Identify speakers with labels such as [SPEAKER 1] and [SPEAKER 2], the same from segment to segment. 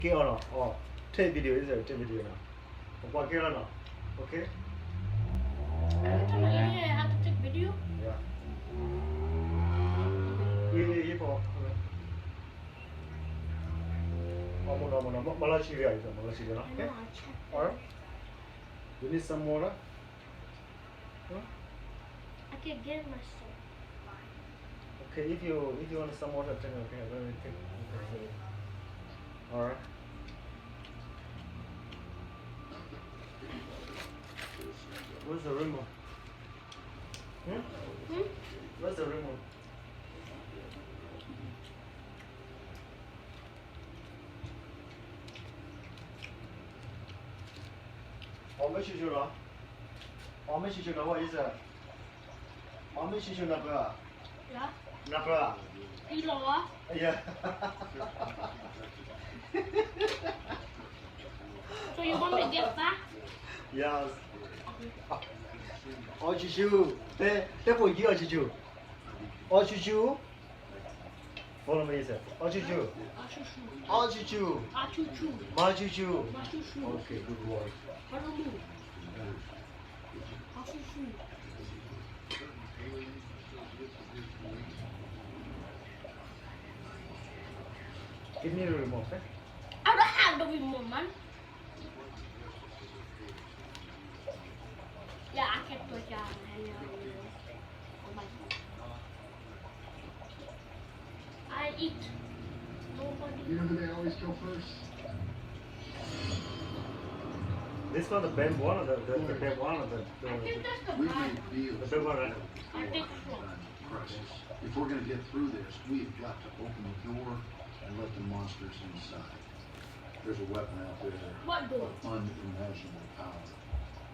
[SPEAKER 1] Get on or take video is it? Take video now. What get on? Okay.
[SPEAKER 2] Every time I eat it, I have to take video.
[SPEAKER 1] Yeah. Ye po. No. Malachi is Malachi na.
[SPEAKER 2] I
[SPEAKER 1] Okay.
[SPEAKER 2] know, I'll check.
[SPEAKER 1] Alright. You need some water? Huh?
[SPEAKER 2] I can get myself.
[SPEAKER 1] Okay, if you want some water, then okay, let me take. Okay. Alright. Where's the remote? Where's the remote? How much is your law? How much is your law? What is that? How much is your number?
[SPEAKER 2] Yeah.
[SPEAKER 1] Number?
[SPEAKER 2] Kilo.
[SPEAKER 1] Yeah.
[SPEAKER 2] So you want me to get back?
[SPEAKER 1] Yes. Ochuchu. That's for you, Ochuchu. Ochuchu. Follow me, sir. Ochuchu. Ochuchu.
[SPEAKER 2] Achuchu.
[SPEAKER 1] Machuchu.
[SPEAKER 2] Machuchu.
[SPEAKER 1] Okay, good boy.
[SPEAKER 2] Marumu. Achuchu.
[SPEAKER 1] Give me the remote, okay?
[SPEAKER 2] I don't have the remote, man. Yeah, I can put it on. I eat. Nobody.
[SPEAKER 3] You know who they always kill first?
[SPEAKER 1] This one, the big one, or the big one, or
[SPEAKER 2] I think that's the
[SPEAKER 3] We've
[SPEAKER 2] bad.
[SPEAKER 3] made deals
[SPEAKER 1] The big one, right?
[SPEAKER 2] I think so.
[SPEAKER 3] crisis. If we're gonna get through this, we've got to open the door and let the monsters inside. There's a weapon out there
[SPEAKER 2] What door?
[SPEAKER 3] of unimaginable power.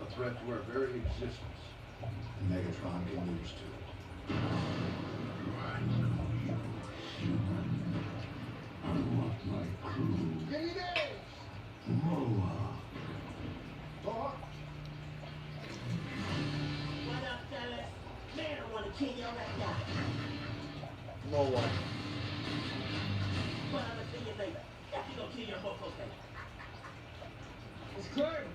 [SPEAKER 3] A threat to our very existence. And Megatron can lose to it.
[SPEAKER 4] What up, fellas? Man, I want to kill your that guy.
[SPEAKER 1] No one.
[SPEAKER 4] But I'm going to see you later. After you gonna kill your mofo face.
[SPEAKER 5] It's Kurt.